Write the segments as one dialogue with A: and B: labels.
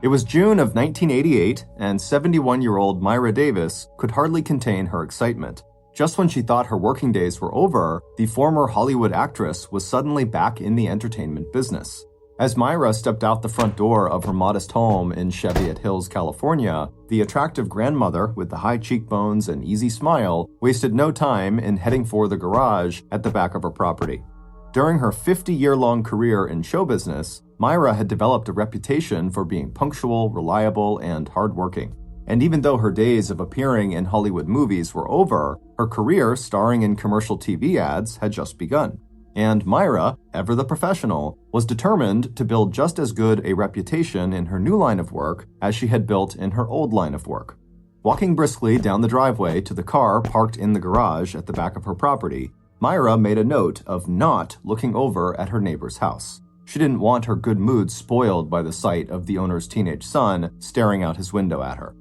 A: It was June of 1988, and 71-year-old Myra Davis could hardly contain her excitement. Just when she thought her working days were over, the former Hollywood actress was suddenly back in the entertainment business. As Myra stepped out the front door of her modest home in Cheviot Hills, California, the attractive grandmother with the high cheekbones and easy smile wasted no time in heading for the garage at the back of her property. During her 50-year-long career in show business, Myra had developed a reputation for being punctual, reliable, and hardworking. And even though her days of appearing in Hollywood movies were over, her career starring in commercial TV ads had just begun. And Myra, ever the professional, was determined to build just as good a reputation in her new line of work as she had built in her old line of work. Walking briskly down the driveway to the car parked in the garage at the back of her property, Myra made a note of not looking over at her neighbor's house. She didn't want her good mood spoiled by the sight of the owner's teenage son staring out his window at her.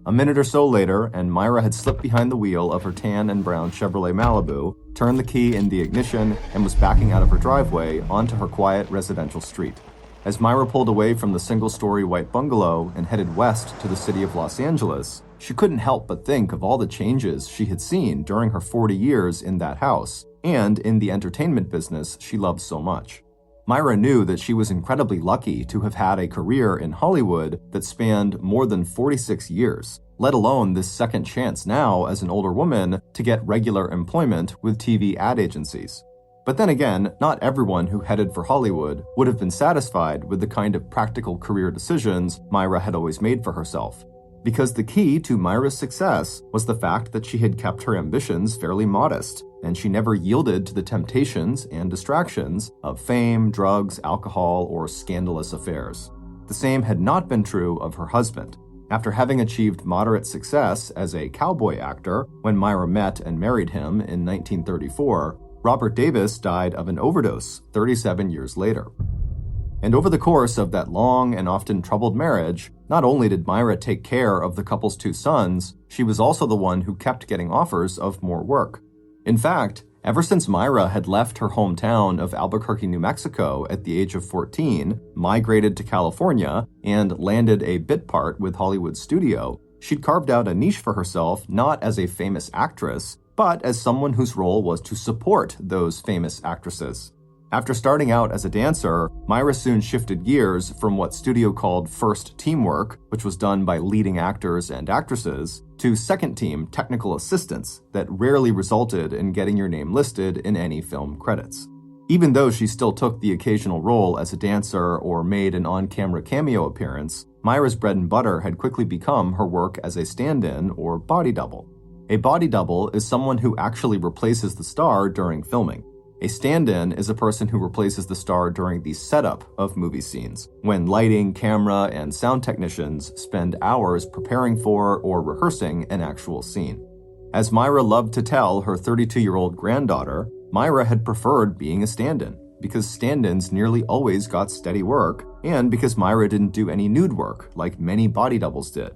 A: A minute or so later, and Myra had slipped behind the wheel of her tan and brown Chevrolet Malibu, turned the key in the ignition, and was backing out of her driveway onto her quiet residential street. As Myra pulled away from the single-story white bungalow and headed west to the city of Los Angeles, she couldn't help but think of all the changes she had seen during her 40 years in that house and in the entertainment business she loved so much. Myra knew that she was incredibly lucky to have had a career in Hollywood that spanned more than 46 years, let alone this second chance now as an older woman to get regular employment with TV ad agencies. But then again, not everyone who headed for Hollywood would have been satisfied with the kind of practical career decisions Myra had always made for herself. Because the key to Myra's success was the fact that she had kept her ambitions fairly modest, and she never yielded to the temptations and distractions of fame, drugs, alcohol, or scandalous affairs. The same had not been true of her husband. After having achieved moderate success as a cowboy actor when Myra met and married him in 1934, Robert Davis died of an overdose 37 years later. And over the course of that long and often troubled marriage, not only did Myra take care of the couple's two sons, she was also the one who kept getting offers of more work. In fact, ever since Myra had left her hometown of Albuquerque, New Mexico at the age of 14, migrated to California, and landed a bit part with Hollywood Studio, she'd carved out a niche for herself not as a famous actress, but as someone whose role was to support those famous actresses. After starting out as a dancer, Myra soon shifted gears from what studio called first team work, which was done by leading actors and actresses, to second team technical assistants that rarely resulted in getting your name listed in any film credits. Even though she still took the occasional role as a dancer or made an on-camera cameo appearance, Myra's bread and butter had quickly become her work as a stand-in or body double. A body double is someone who actually replaces the star during filming. A stand-in is a person who replaces the star during the setup of movie scenes, when lighting, camera, and sound technicians spend hours preparing for or rehearsing an actual scene. As Myra loved to tell her 32-year-old granddaughter, Myra had preferred being a stand-in, because stand-ins nearly always got steady work, and because Myra didn't do any nude work like many body doubles did.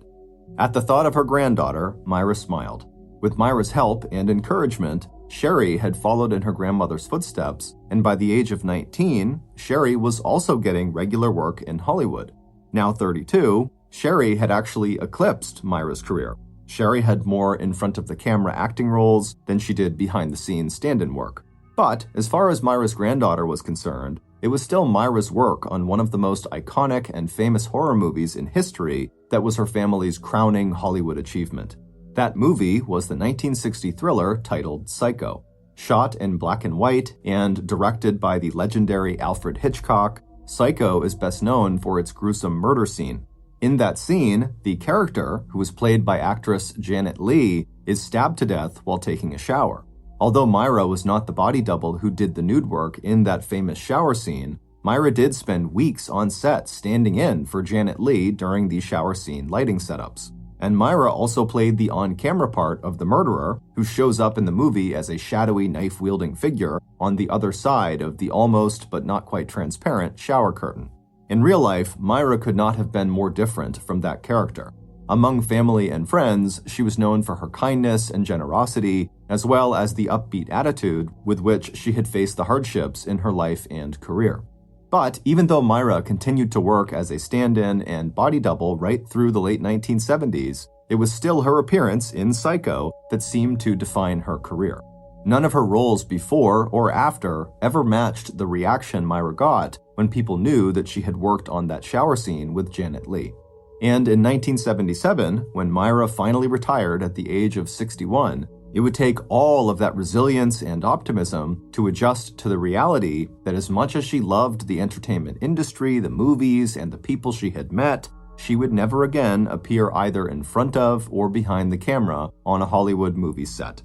A: At the thought of her granddaughter, Myra smiled. With Myra's help and encouragement, Sherry had followed in her grandmother's footsteps, and by the age of 19, Sherry was also getting regular work in Hollywood. Now 32, Sherry had actually eclipsed Myra's career. Sherry had more in front of the camera acting roles than she did behind-the-scenes stand-in work. But as far as Myra's granddaughter was concerned, it was still Myra's work on one of the most iconic and famous horror movies in history that was her family's crowning Hollywood achievement. That movie was the 1960 thriller titled Psycho. Shot in black and white and directed by the legendary Alfred Hitchcock, Psycho is best known for its gruesome murder scene. In that scene, the character, who was played by actress Janet Leigh, is stabbed to death while taking a shower. Although Myra was not the body double who did the nude work in that famous shower scene, Myra did spend weeks on set standing in for Janet Leigh during the shower scene lighting setups. And Myra also played the on-camera part of the murderer, who shows up in the movie as a shadowy knife-wielding figure on the other side of the almost but not quite transparent shower curtain. In real life, Myra could not have been more different from that character. Among family and friends, she was known for her kindness and generosity, as well as the upbeat attitude with which she had faced the hardships in her life and career. But even though Myra continued to work as a stand-in and body double right through the late 1970s, it was still her appearance in Psycho that seemed to define her career. None of her roles before or after ever matched the reaction Myra got when people knew that she had worked on that shower scene with Janet Leigh. And in 1977, when Myra finally retired at the age of 61, it would take all of that resilience and optimism to adjust to the reality that as much as she loved the entertainment industry, the movies, and the people she had met, she would never again appear either in front of or behind the camera on a Hollywood movie set.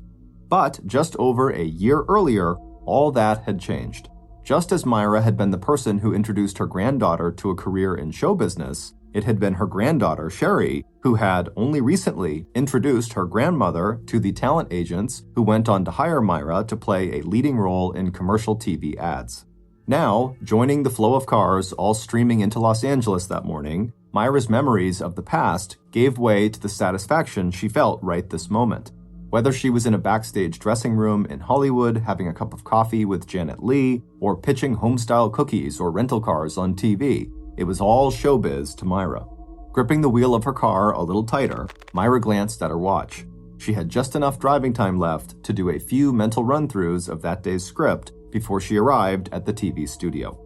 A: But just over a year earlier, all that had changed. Just as Myra had been the person who introduced her granddaughter to a career in show business, it had been her granddaughter, Sherry, who had only recently introduced her grandmother to the talent agents who went on to hire Myra to play a leading role in commercial TV ads. Now, joining the flow of cars all streaming into Los Angeles that morning, Myra's memories of the past gave way to the satisfaction she felt right this moment. Whether she was in a backstage dressing room in Hollywood having a cup of coffee with Janet Leigh, or pitching home-style cookies or rental cars on TV, it was all showbiz to Myra. Gripping the wheel of her car a little tighter, Myra glanced at her watch. She had just enough driving time left to do a few mental run-throughs of that day's script before she arrived at the TV studio.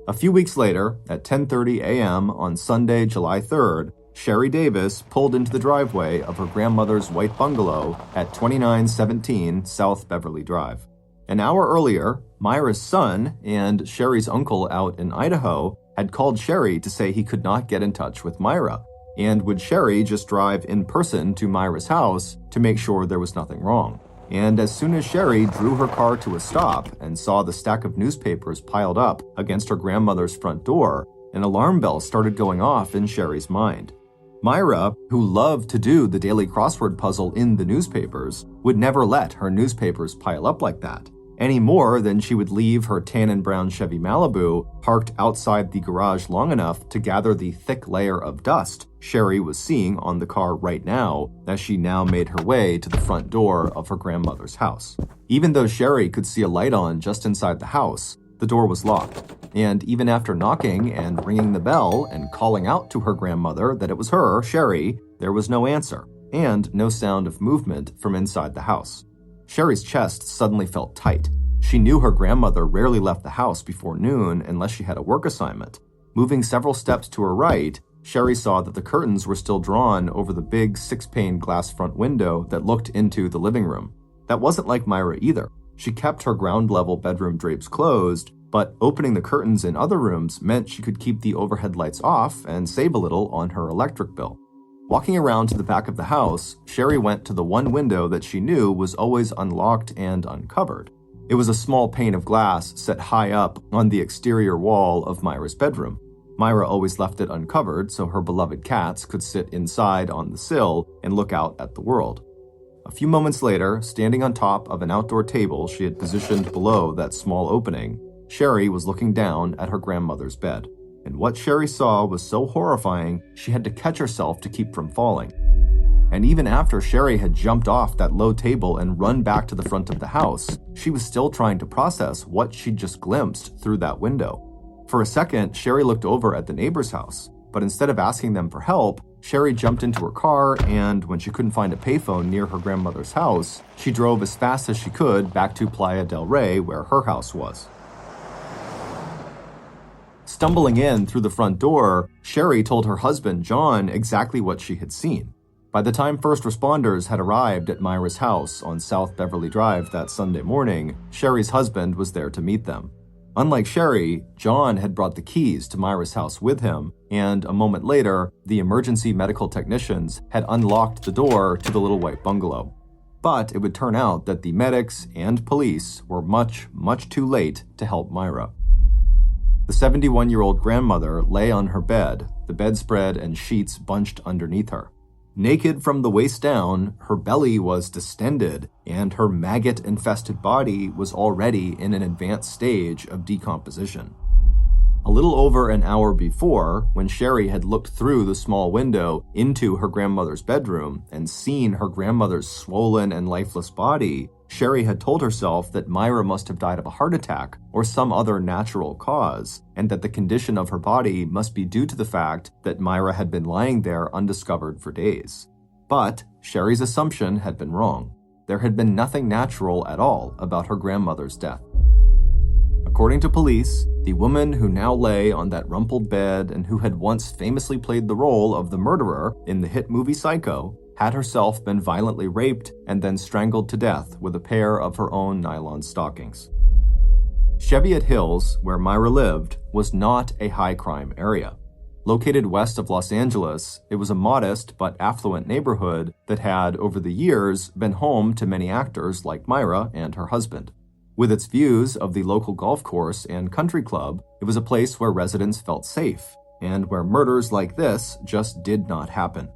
A: A few weeks later, at 10:30 a.m. on Sunday, July 3rd, Sherry Davis pulled into the driveway of her grandmother's white bungalow at 2917 South Beverly Drive. An hour earlier, Myra's son and Sherry's uncle out in Idaho had called Sherry to say he could not get in touch with Myra, and would Sherry just drive in person to Myra's house to make sure there was nothing wrong. And as soon as Sherry drew her car to a stop and saw the stack of newspapers piled up against her grandmother's front door, an alarm bell started going off in Sherry's mind. Myra, who loved to do the daily crossword puzzle in the newspapers, would never let her newspapers pile up like that, any more than she would leave her tan and brown Chevy Malibu parked outside the garage long enough to gather the thick layer of dust Sherry was seeing on the car right now as she now made her way to the front door of her grandmother's house. Even though Sherry could see a light on just inside the house, the door was locked. And even after knocking and ringing the bell and calling out to her grandmother that it was her, Sherry, there was no answer, and no sound of movement from inside the house. Sherry's chest suddenly felt tight. She knew her grandmother rarely left the house before noon unless she had a work assignment. Moving several steps to her right, Sherry saw that the curtains were still drawn over the big 6-pane glass front window that looked into the living room. That wasn't like Myra either. She kept her ground-level bedroom drapes closed, but opening the curtains in other rooms meant she could keep the overhead lights off and save a little on her electric bill. Walking around to the back of the house, Sherry went to the one window that she knew was always unlocked and uncovered. It was a small pane of glass set high up on the exterior wall of Myra's bedroom. Myra always left it uncovered so her beloved cats could sit inside on the sill and look out at the world. A few moments later, standing on top of an outdoor table she had positioned below that small opening, Sherry was looking down at her grandmother's bed. And what Sherry saw was so horrifying, she had to catch herself to keep from falling. And even after Sherry had jumped off that low table and run back to the front of the house, she was still trying to process what she'd just glimpsed through that window. For a second, Sherry looked over at the neighbor's house, but instead of asking them for help, Sherry jumped into her car, and when she couldn't find a payphone near her grandmother's house, she drove as fast as she could back to Playa del Rey, where her house was. Stumbling in through the front door, Sherry told her husband, John, exactly what she had seen. By the time first responders had arrived at Myra's house on South Beverly Drive that Sunday morning, Sherry's husband was there to meet them. Unlike Sherry, John had brought the keys to Myra's house with him, and a moment later, the emergency medical technicians had unlocked the door to the little white bungalow. But it would turn out that the medics and police were much, much too late to help Myra. The 71-year-old grandmother lay on her bed, the bedspread and sheets bunched underneath her. Naked from the waist down, her belly was distended, and her maggot-infested body was already in an advanced stage of decomposition. A little over an hour before, when Sherry had looked through the small window into her grandmother's bedroom and seen her grandmother's swollen and lifeless body, Sherry had told herself that Myra must have died of a heart attack or some other natural cause, and that the condition of her body must be due to the fact that Myra had been lying there undiscovered for days. But Sherry's assumption had been wrong. There had been nothing natural at all about her grandmother's death. According to police, the woman who now lay on that rumpled bed and who had once famously played the role of the murderer in the hit movie Psycho had herself been violently raped and then strangled to death with a pair of her own nylon stockings. Cheviot Hills, where Myra lived, was not a high-crime area. Located west of Los Angeles, it was a modest but affluent neighborhood that had, over the years, been home to many actors like Myra and her husband. With its views of the local golf course and country club, it was a place where residents felt safe, and where murders like this just did not happen.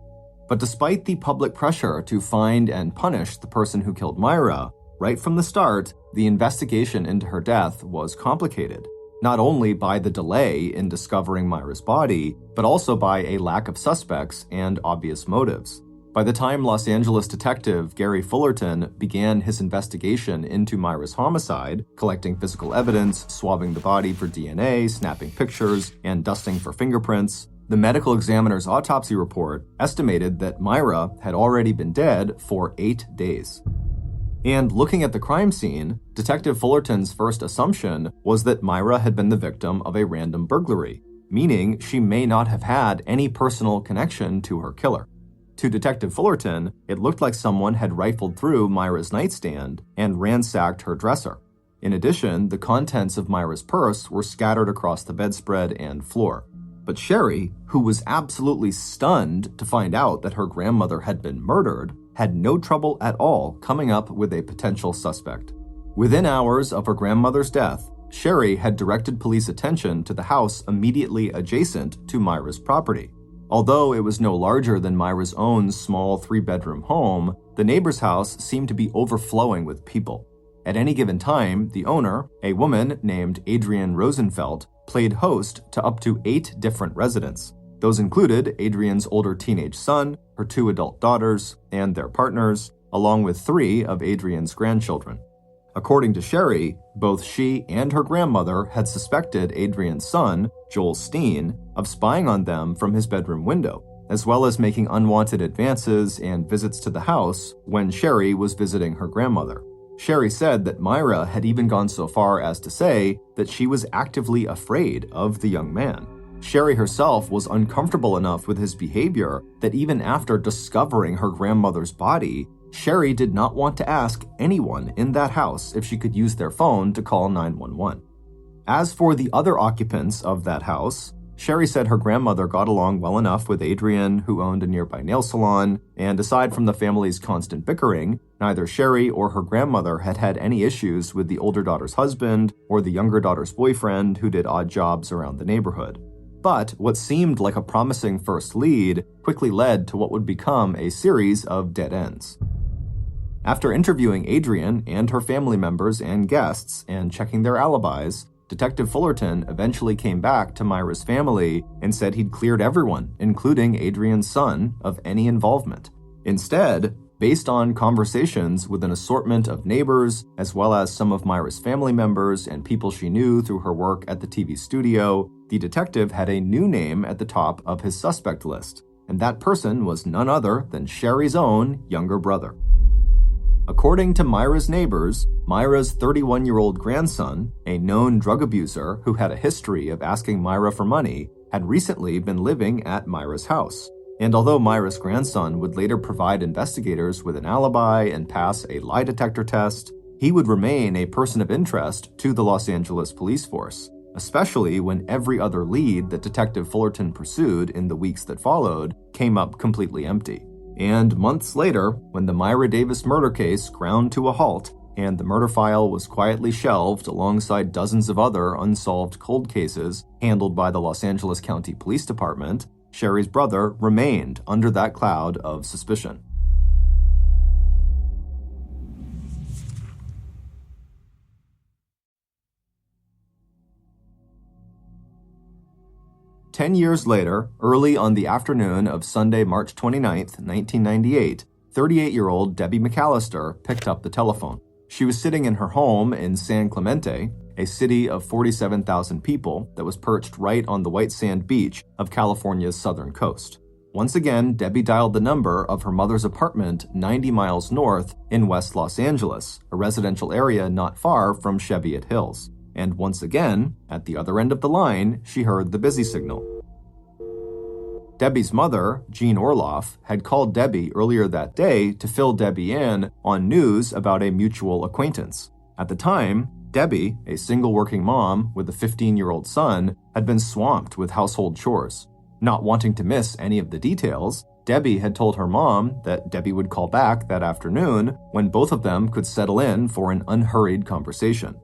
A: But despite the public pressure to find and punish the person who killed Myra, right from the start, the investigation into her death was complicated, not only by the delay in discovering Myra's body, but also by a lack of suspects and obvious motives. By the time Los Angeles detective Gary Fullerton began his investigation into Myra's homicide, collecting physical evidence, swabbing the body for DNA, snapping pictures, and dusting for fingerprints, the medical examiner's autopsy report estimated that Myra had already been dead for 8 days. And looking at the crime scene, Detective Fullerton's first assumption was that Myra had been the victim of a random burglary, meaning she may not have had any personal connection to her killer. To Detective Fullerton, it looked like someone had rifled through Myra's nightstand and ransacked her dresser. In addition, the contents of Myra's purse were scattered across the bedspread and floor. But Sherry, who was absolutely stunned to find out that her grandmother had been murdered, had no trouble at all coming up with a potential suspect. Within hours of her grandmother's death, Sherry had directed police attention to the house immediately adjacent to Myra's property. Although it was no larger than Myra's own small 3-bedroom home, the neighbor's house seemed to be overflowing with people. At any given time, the owner, a woman named Adrienne Rosenfeld, played host to up to 8 different residents. Those included Adrienne's older teenage son, her 2 adult daughters, and their partners, along with 3 of Adrienne's grandchildren. According to Sherry, both she and her grandmother had suspected Adrienne's son, Joel Steen, of spying on them from his bedroom window, as well as making unwanted advances and visits to the house when Sherry was visiting her grandmother. Sherry said that Myra had even gone so far as to say that she was actively afraid of the young man. Sherry herself was uncomfortable enough with his behavior that even after discovering her grandmother's body, Sherry did not want to ask anyone in that house if she could use their phone to call 911. As for the other occupants of that house, Sherry said her grandmother got along well enough with Adrienne, who owned a nearby nail salon, and aside from the family's constant bickering, neither Sherry or her grandmother had had any issues with the older daughter's husband or the younger daughter's boyfriend who did odd jobs around the neighborhood. But what seemed like a promising first lead quickly led to what would become a series of dead ends. After interviewing Adrienne and her family members and guests and checking their alibis, Detective Fullerton eventually came back to Myra's family and said he'd cleared everyone, including Adrienne's son, of any involvement. Instead, based on conversations with an assortment of neighbors, as well as some of Myra's family members and people she knew through her work at the TV studio, the detective had a new name at the top of his suspect list, and that person was none other than Sherry's own younger brother. According to Myra's neighbors, Myra's 31-year-old grandson, a known drug abuser who had a history of asking Myra for money, had recently been living at Myra's house. And although Myra's grandson would later provide investigators with an alibi and pass a lie detector test, he would remain a person of interest to the Los Angeles police force, especially when every other lead that Detective Fullerton pursued in the weeks that followed came up completely empty. And months later, when the Myra Davis murder case ground to a halt and the murder file was quietly shelved alongside dozens of other unsolved cold cases handled by the Los Angeles County Police Department, Sherry's brother remained under that cloud of suspicion. Ten years later, early on the afternoon of Sunday, March 29, 1998, 38-year-old Debbie McAllister picked up the telephone. She was sitting in her home in San Clemente, a city of 47,000 people that was perched right on the white sand beach of California's southern coast. Once again, Debbie dialed the number of her mother's apartment 90 miles north in West Los Angeles, a residential area not far from Cheviot Hills. And once again, at the other end of the line, she heard the busy signal. Debbie's mother, Jean Orloff, had called Debbie earlier that day to fill Debbie in on news about a mutual acquaintance. At the time, Debbie, a single working mom with a 15-year-old son, had been swamped with household chores. Not wanting to miss any of the details, Debbie had told her mom that Debbie would call back that afternoon when both of them could settle in for an unhurried conversation.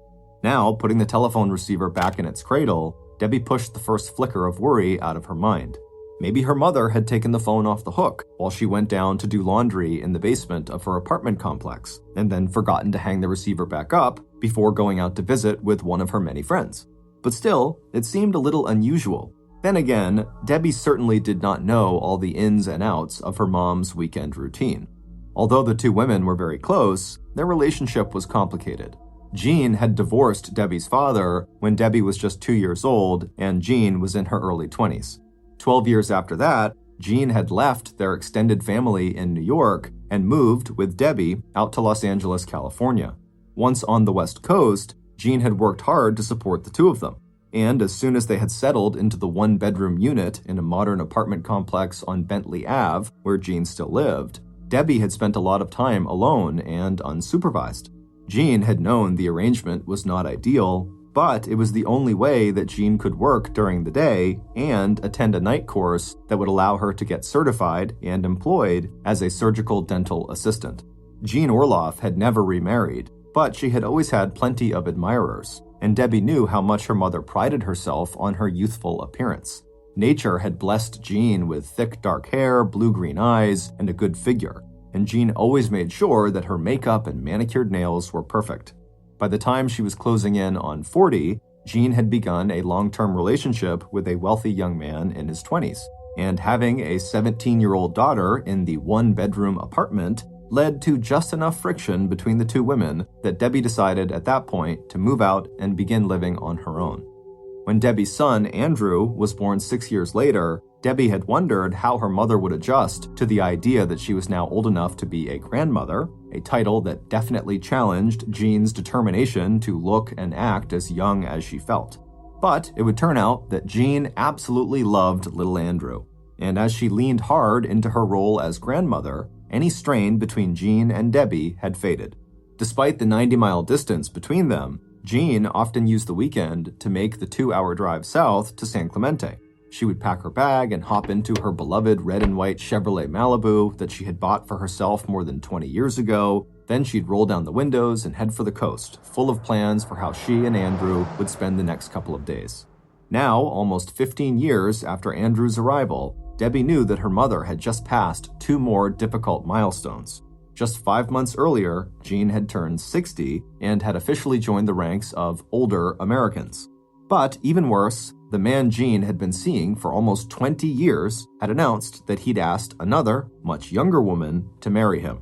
A: Now, putting the telephone receiver back in its cradle, Debbie pushed the first flicker of worry out of her mind. Maybe her mother had taken the phone off the hook while she went down to do laundry in the basement of her apartment complex, and then forgotten to hang the receiver back up before going out to visit with one of her many friends. But still, it seemed a little unusual. Then again, Debbie certainly did not know all the ins and outs of her mom's weekend routine. Although the two women were very close, their relationship was complicated. Jean had divorced Debbie's father when Debbie was just 2 years old and Jean was in her early 20s. 12 years after that, Jean had left their extended family in New York and moved with Debbie out to Los Angeles, California. Once on the West Coast, Jean had worked hard to support the two of them. And as soon as they had settled into the one-bedroom unit in a modern apartment complex on Bentley Ave, where Jean still lived, Debbie had spent a lot of time alone and unsupervised. Jean had known the arrangement was not ideal, but it was the only way that Jean could work during the day and attend a night course that would allow her to get certified and employed as a surgical dental assistant. Jean Orloff had never remarried, but she had always had plenty of admirers, and Debbie knew how much her mother prided herself on her youthful appearance. Nature had blessed Jean with thick dark hair, blue-green eyes, and a good figure, and Jean always made sure that her makeup and manicured nails were perfect. By the time she was closing in on 40, Jean had begun a long-term relationship with a wealthy young man in his 20s, and having a 17-year-old daughter in the one-bedroom apartment led to just enough friction between the two women that Debbie decided at that point to move out and begin living on her own. When Debbie's son, Andrew, was born 6 years later, Debbie had wondered how her mother would adjust to the idea that she was now old enough to be a grandmother, a title that definitely challenged Jean's determination to look and act as young as she felt. But it would turn out that Jean absolutely loved little Andrew, and as she leaned hard into her role as grandmother, any strain between Jean and Debbie had faded. Despite the 90-mile distance between them, Jean often used the weekend to make the 2-hour drive south to San Clemente. She would pack her bag and hop into her beloved red and white Chevrolet Malibu that she had bought for herself more than 20 years ago. Then she'd roll down the windows and head for the coast, full of plans for how she and Andrew would spend the next couple of days. Now, almost 15 years after Andrew's arrival, Debbie knew that her mother had just passed 2 more difficult milestones. Just 5 months earlier, Jean had turned 60 and had officially joined the ranks of older Americans. But even worse, the man Jean had been seeing for almost 20 years had announced that he'd asked another, much younger woman to marry him.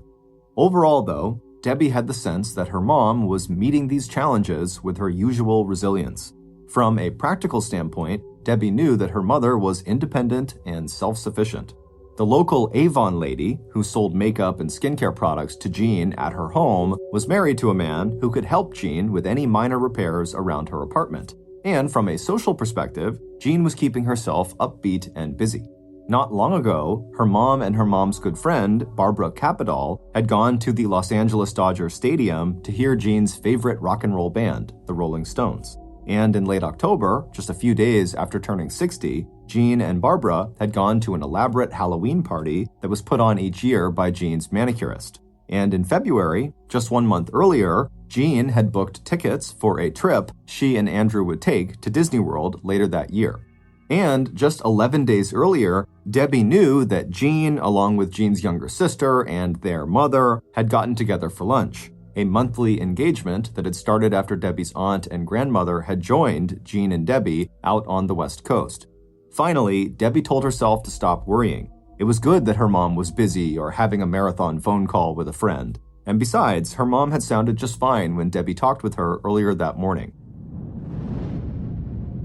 A: Overall, though, Debbie had the sense that her mom was meeting these challenges with her usual resilience. From a practical standpoint, Debbie knew that her mother was independent and self-sufficient. The local Avon lady, who sold makeup and skincare products to Jean at her home, was married to a man who could help Jean with any minor repairs around her apartment. And from a social perspective, Jean was keeping herself upbeat and busy. Not long ago, her mom and her mom's good friend, Barbara Capadal, had gone to the Los Angeles Dodgers Stadium to hear Jean's favorite rock and roll band, the Rolling Stones. And in late October, just a few days after turning 60, Jean and Barbara had gone to an elaborate Halloween party that was put on each year by Jean's manicurist. And in February, just 1 month earlier, Jean had booked tickets for a trip she and Andrew would take to Disney World later that year. And just 11 days earlier, Debbie knew that Jean, along with Jean's younger sister and their mother, had gotten together for lunch, a monthly engagement that had started after Debbie's aunt and grandmother had joined Jean and Debbie out on the West Coast. Finally, Debbie told herself to stop worrying. It was good that her mom was busy or having a marathon phone call with a friend. And besides, her mom had sounded just fine when Debbie talked with her earlier that morning.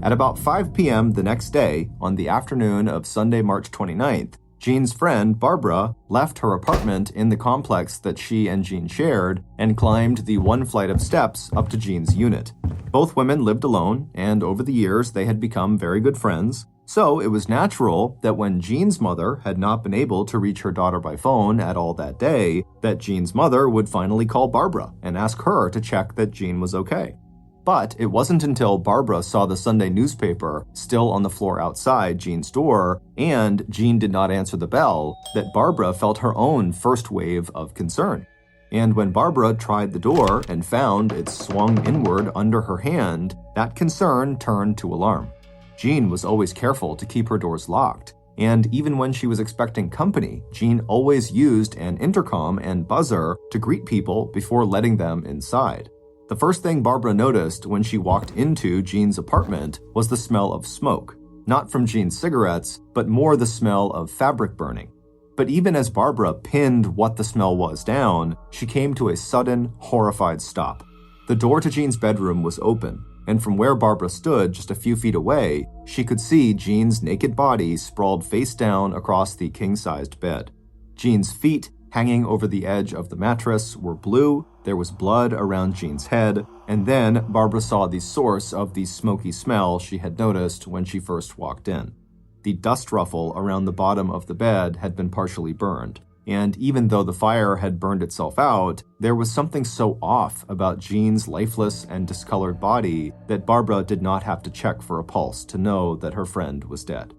A: At about 5 p.m. the next day, on the afternoon of Sunday, March 29th, Jean's friend, Barbara, left her apartment in the complex that she and Jean shared and climbed the one flight of steps up to Jean's unit. Both women lived alone, and over the years they had become very good friends, so it was natural that when Jean's mother had not been able to reach her daughter by phone at all that day, that Jean's mother would finally call Barbara and ask her to check that Jean was okay. But it wasn't until Barbara saw the Sunday newspaper still on the floor outside Jean's door, and Jean did not answer the bell, that Barbara felt her own first wave of concern. And when Barbara tried the door and found it swung inward under her hand, that concern turned to alarm. Jean was always careful to keep her doors locked, and even when she was expecting company, Jean always used an intercom and buzzer to greet people before letting them inside. The first thing Barbara noticed when she walked into Jean's apartment was the smell of smoke, not from Jean's cigarettes, but more the smell of fabric burning. But even as Barbara pinned what the smell was down, she came to a sudden, horrified stop. The door to Jean's bedroom was open, and from where Barbara stood just a few feet away, she could see Jean's naked body sprawled face down across the king-sized bed. Jean's feet, hanging over the edge of the mattress, were blue, there was blood around Jean's head, and then Barbara saw the source of the smoky smell she had noticed when she first walked in. The dust ruffle around the bottom of the bed had been partially burned, and even though the fire had burned itself out, there was something so off about Jean's lifeless and discolored body that Barbara did not have to check for a pulse to know that her friend was dead.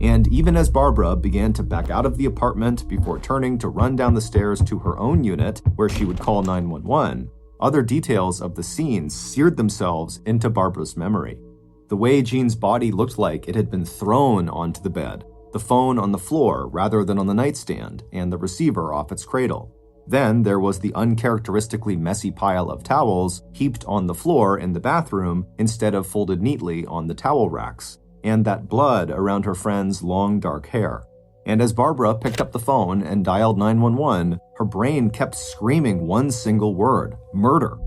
A: And even as Barbara began to back out of the apartment before turning to run down the stairs to her own unit, where she would call 911, other details of the scene seared themselves into Barbara's memory. The way Jean's body looked like it had been thrown onto the bed, the phone on the floor rather than on the nightstand, and the receiver off its cradle. Then there was the uncharacteristically messy pile of towels heaped on the floor in the bathroom instead of folded neatly on the towel racks, and that blood around her friend's long dark hair. And as Barbara picked up the phone and dialed 911, her brain kept screaming one single word: murder.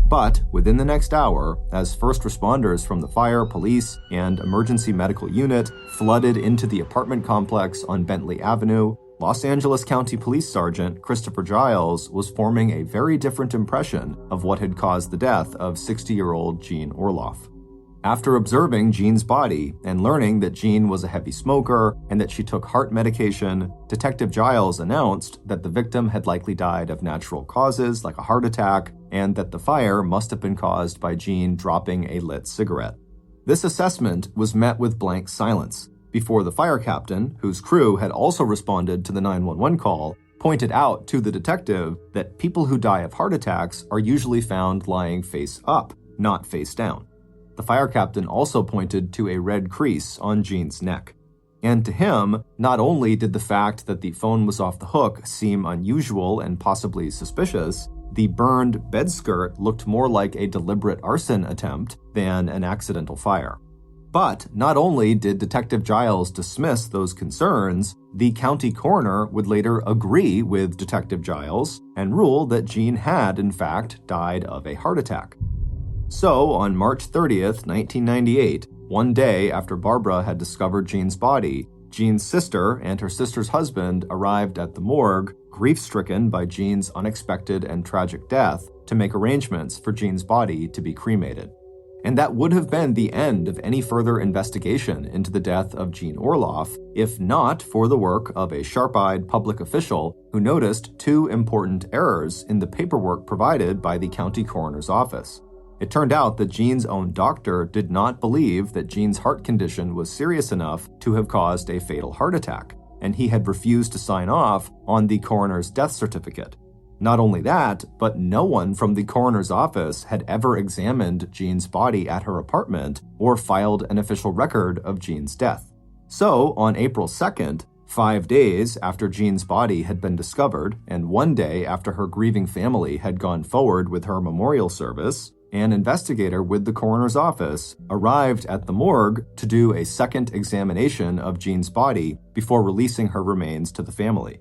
A: But within the next hour, as first responders from the fire, police, and emergency medical unit flooded into the apartment complex on Bentley Avenue, Los Angeles County Police Sergeant Christopher Giles was forming a very different impression of what had caused the death of 60-year-old Jean Orloff. After observing Jean's body and learning that Jean was a heavy smoker and that she took heart medication, Detective Giles announced that the victim had likely died of natural causes like a heart attack, and that the fire must have been caused by Jean dropping a lit cigarette. This assessment was met with blank silence before the fire captain, whose crew had also responded to the 911 call, pointed out to the detective that people who die of heart attacks are usually found lying face up, not face down. The fire captain also pointed to a red crease on Jean's neck. And to him, not only did the fact that the phone was off the hook seem unusual and possibly suspicious, the burned bed skirt looked more like a deliberate arson attempt than an accidental fire. But not only did Detective Giles dismiss those concerns, the county coroner would later agree with Detective Giles and rule that Jean had, in fact, died of a heart attack. So, on March 30th, 1998, one day after Barbara had discovered Jean's body, Jean's sister and her sister's husband arrived at the morgue, grief-stricken by Jean's unexpected and tragic death, to make arrangements for Jean's body to be cremated. And that would have been the end of any further investigation into the death of Jean Orloff, if not for the work of a sharp-eyed public official who noticed two important errors in the paperwork provided by the county coroner's office. It turned out that Jean's own doctor did not believe that Jean's heart condition was serious enough to have caused a fatal heart attack, and he had refused to sign off on the coroner's death certificate. Not only that, but no one from the coroner's office had ever examined Jean's body at her apartment or filed an official record of Jean's death. So, on April 2nd, 5 days after Jean's body had been discovered, and 1 day after her grieving family had gone forward with her memorial service, an investigator with the coroner's office arrived at the morgue to do a second examination of Jean's body before releasing her remains to the family.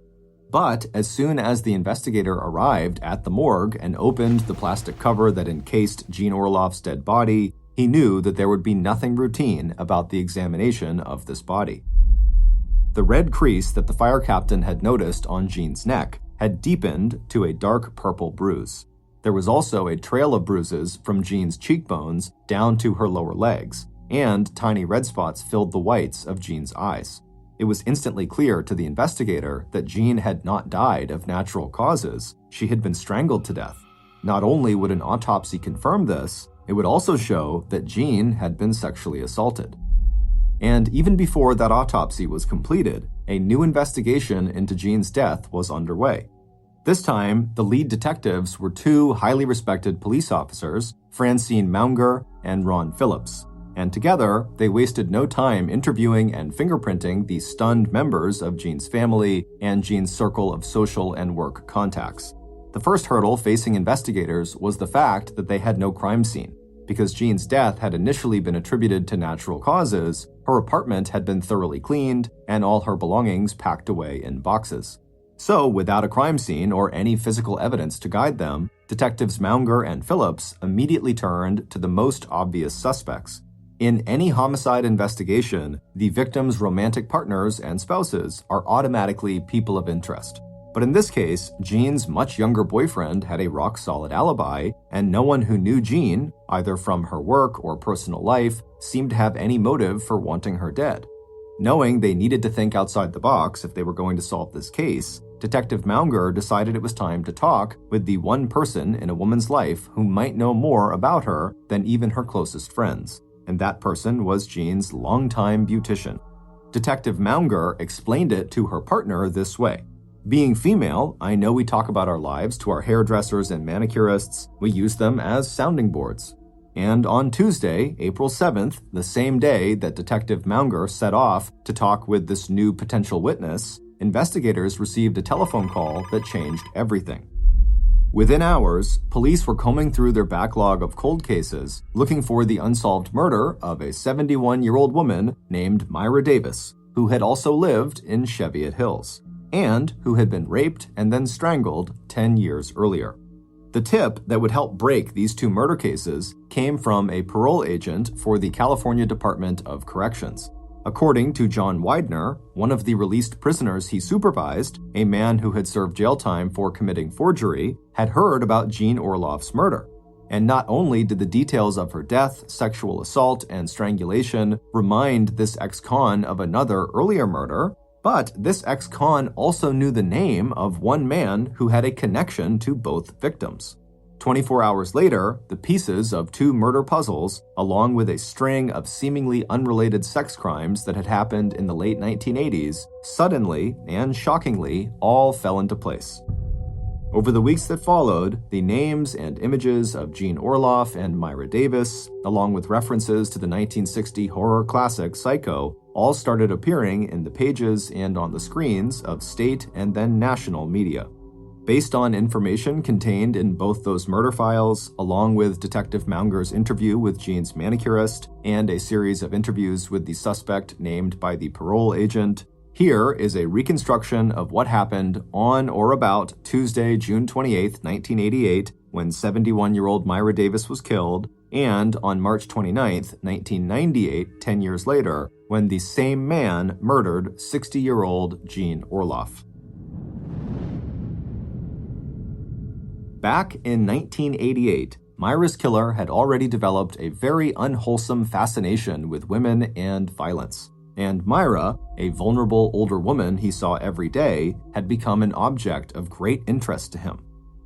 A: But as soon as the investigator arrived at the morgue and opened the plastic cover that encased Jean Orloff's dead body, he knew that there would be nothing routine about the examination of this body. The red crease that the fire captain had noticed on Jean's neck had deepened to a dark purple bruise. There was also a trail of bruises from Jean's cheekbones down to her lower legs, and tiny red spots filled the whites of Jean's eyes. It was instantly clear to the investigator that Jean had not died of natural causes. She had been strangled to death. Not only would an autopsy confirm this, it would also show that Jean had been sexually assaulted. And even before that autopsy was completed, a new investigation into Jean's death was underway. This time, the lead detectives were two highly respected police officers, Francine Maunger and Ron Phillips. And together, they wasted no time interviewing and fingerprinting the stunned members of Jean's family and Jean's circle of social and work contacts. The first hurdle facing investigators was the fact that they had no crime scene. Because Jean's death had initially been attributed to natural causes, her apartment had been thoroughly cleaned and all her belongings packed away in boxes. So, without a crime scene or any physical evidence to guide them, Detectives Maunger and Phillips immediately turned to the most obvious suspects. In any homicide investigation, the victim's romantic partners and spouses are automatically people of interest. But in this case, Jean's much younger boyfriend had a rock-solid alibi, and no one who knew Jean, either from her work or personal life, seemed to have any motive for wanting her dead. Knowing they needed to think outside the box if they were going to solve this case, Detective Maunger decided it was time to talk with the one person in a woman's life who might know more about her than even her closest friends. And that person was Jean's longtime beautician. Detective Maunger explained it to her partner this way. Being female, I know we talk about our lives to our hairdressers and manicurists. We use them as sounding boards. And on Tuesday, April 7th, the same day that Detective Maunger set off to talk with this new potential witness, investigators received a telephone call that changed everything. Within hours, police were combing through their backlog of cold cases, looking for the unsolved murder of a 71-year-old woman named Myra Davis, who had also lived in Cheviot Hills, and who had been raped and then strangled 10 years earlier. The tip that would help break these two murder cases came from a parole agent for the California Department of Corrections. According to John Widener, one of the released prisoners he supervised, a man who had served jail time for committing forgery, had heard about Jean Orloff's murder. And not only did the details of her death, sexual assault, and strangulation remind this ex-con of another earlier murder, but this ex-con also knew the name of one man who had a connection to both victims. 24 hours later, the pieces of two murder puzzles, along with a string of seemingly unrelated sex crimes that had happened in the late 1980s, suddenly and shockingly all fell into place. Over the weeks that followed, the names and images of Jean Orloff and Myra Davis, along with references to the 1960 horror classic Psycho, all started appearing in the pages and on the screens of state and then national media. Based on information contained in both those murder files, along with Detective Maunger's interview with Jean's manicurist and a series of interviews with the suspect named by the parole agent, here is a reconstruction of what happened on or about Tuesday, June 28, 1988, when 71-year-old Myra Davis was killed, and on March 29, 1998, 10 years later, when the same man murdered 60-year-old Jean Orloff. Back in 1988, Myra's killer had already developed a very unwholesome fascination with women and violence. And Myra, a vulnerable older woman he saw every day, had become an object of great interest to him.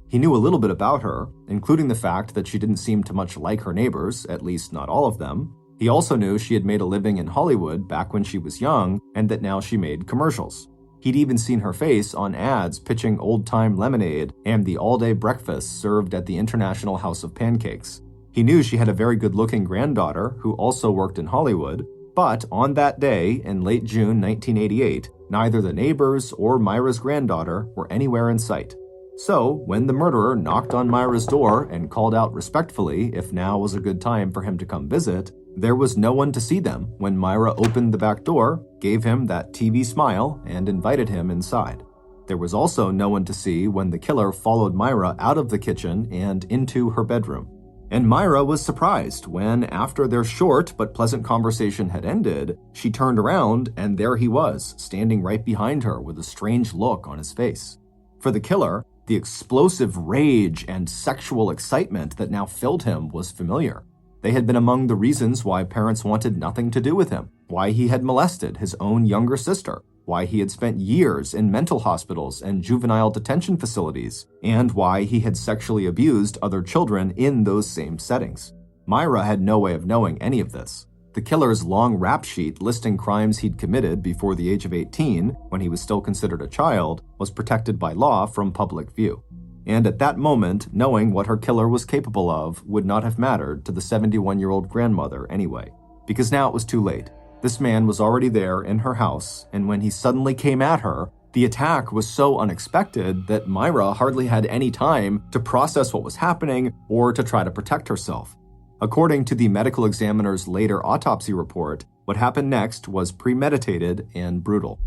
A: He knew a little bit about her, including the fact that she didn't seem to much like her neighbors, at least not all of them. He also knew she had made a living in Hollywood back when she was young, and that now she made commercials. He'd even seen her face on ads pitching old-time lemonade and the all-day breakfast served at the International House of Pancakes. He knew she had a very good-looking granddaughter who also worked in Hollywood, but on that day, in late June 1988, neither the neighbors or Myra's granddaughter were anywhere in sight. So, when the murderer knocked on Myra's door and called out respectfully if now was a good time for him to come visit, there was no one to see them when Myra opened the back door, gave him that TV smile, and invited him inside. There was also no one to see when the killer followed Myra out of the kitchen and into her bedroom. And Myra was surprised when, after their short but pleasant conversation had ended, she turned around and there he was, standing right behind her with a strange look on his face. For the killer, the explosive rage and sexual excitement that now filled him was familiar. They had been among the reasons why parents wanted nothing to do with him, why he had molested his own younger sister, why he had spent years in mental hospitals and juvenile detention facilities, and why he had sexually abused other children in those same settings. Myra had no way of knowing any of this. The killer's long rap sheet listing crimes he'd committed before the age of 18, when he was still considered a child, was protected by law from public view. And at that moment, knowing what her killer was capable of would not have mattered to the 71-year-old grandmother anyway, because now it was too late. This man was already there in her house, and when he suddenly came at her, the attack was so unexpected that Myra hardly had any time to process what was happening or to try to protect herself. According to the medical examiner's later autopsy report, what happened next was premeditated and brutal.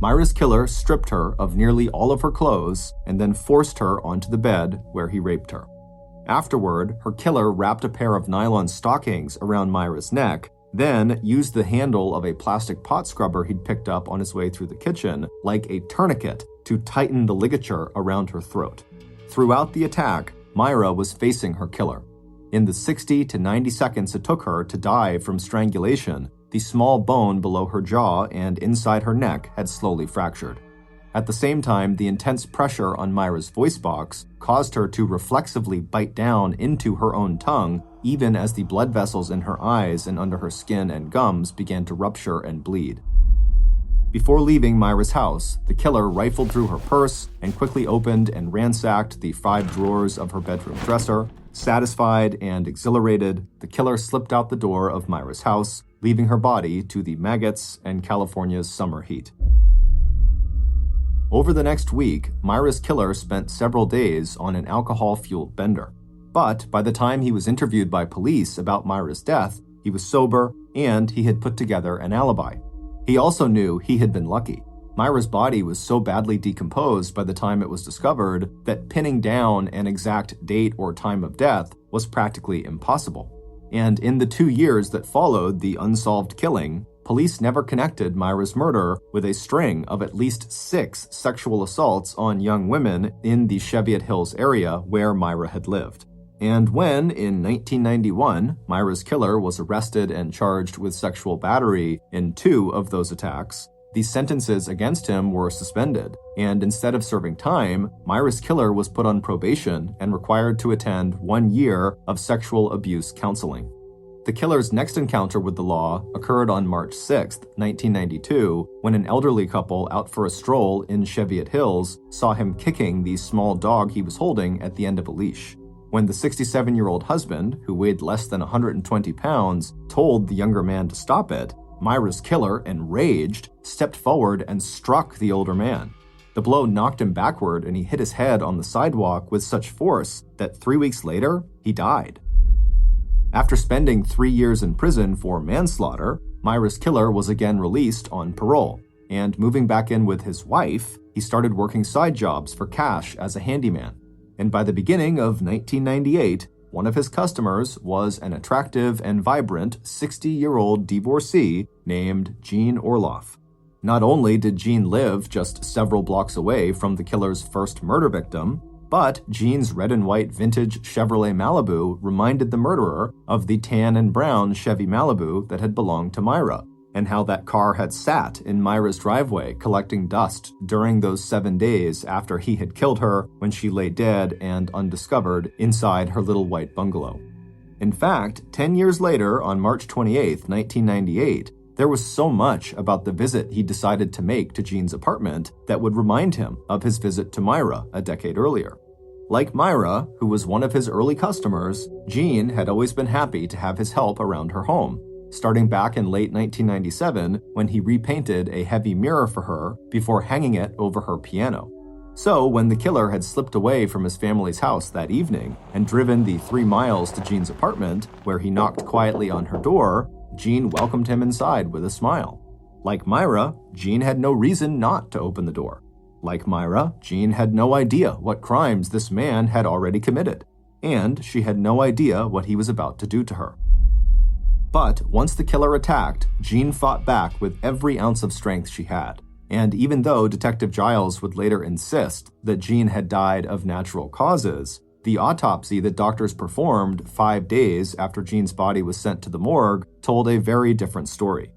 A: Myra's killer stripped her of nearly all of her clothes and then forced her onto the bed where he raped her. Afterward, her killer wrapped a pair of nylon stockings around Myra's neck, then used the handle of a plastic pot scrubber he'd picked up on his way through the kitchen like a tourniquet to tighten the ligature around her throat. Throughout the attack, Myra was facing her killer. In the 60 to 90 seconds it took her to die from strangulation, the small bone below her jaw and inside her neck had slowly fractured. At the same time, the intense pressure on Myra's voice box caused her to reflexively bite down into her own tongue, even as the blood vessels in her eyes and under her skin and gums began to rupture and bleed. Before leaving Myra's house, the killer rifled through her purse and quickly opened and ransacked the 5 drawers of her bedroom dresser. Satisfied and exhilarated, the killer slipped out the door of Myra's house, leaving her body to the maggots and California's summer heat. Over the next week, Myra's killer spent several days on an alcohol-fueled bender. But by the time he was interviewed by police about Myra's death, he was sober and he had put together an alibi. He also knew he had been lucky. Myra's body was so badly decomposed by the time it was discovered that pinning down an exact date or time of death was practically impossible. And in the 2 years that followed the unsolved killing, police never connected Myra's murder with a string of at least 6 sexual assaults on young women in the Cheviot Hills area where Myra had lived. And when, in 1991, Myra's killer was arrested and charged with sexual battery in 2 of those attacks, the sentences against him were suspended, and instead of serving time, Myra's killer was put on probation and required to attend 1 year of sexual abuse counseling. The killer's next encounter with the law occurred on March 6, 1992, when an elderly couple out for a stroll in Cheviot Hills saw him kicking the small dog he was holding at the end of a leash. When the 67-year-old husband, who weighed less than 120 pounds, told the younger man to stop it, Myra's killer, enraged, stepped forward and struck the older man. The blow knocked him backward and he hit his head on the sidewalk with such force that 3 weeks later, he died. After spending 3 years in prison for manslaughter, Myra's killer was again released on parole, and moving back in with his wife, he started working side jobs for cash as a handyman. And by the beginning of 1998, one of his customers was an attractive and vibrant 60-year-old divorcee named Jean Orloff. Not only did Jean live just several blocks away from the killer's first murder victim, but Jean's red and white vintage Chevrolet Malibu reminded the murderer of the tan and brown Chevy Malibu that had belonged to Myra, and how that car had sat in Myra's driveway collecting dust during those 7 days after he had killed her when she lay dead and undiscovered inside her little white bungalow. In fact, 10 years later, on March 28, 1998, there was so much about the visit he decided to make to Jean's apartment that would remind him of his visit to Myra a decade earlier. Like Myra, who was one of his early customers, Jean had always been happy to have his help around her home, starting back in late 1997 when he repainted a heavy mirror for her before hanging it over her piano. So when the killer had slipped away from his family's house that evening and driven the 3 miles to Jean's apartment, where he knocked quietly on her door, Jean welcomed him inside with a smile. Like Myra, Jean had no reason not to open the door. Like Myra, Jean had no idea what crimes this man had already committed, and she had no idea what he was about to do to her. But once the killer attacked, Jean fought back with every ounce of strength she had. And even though Detective Giles would later insist that Jean had died of natural causes, the autopsy that doctors performed 5 days after Jean's body was sent to the morgue told a very different story.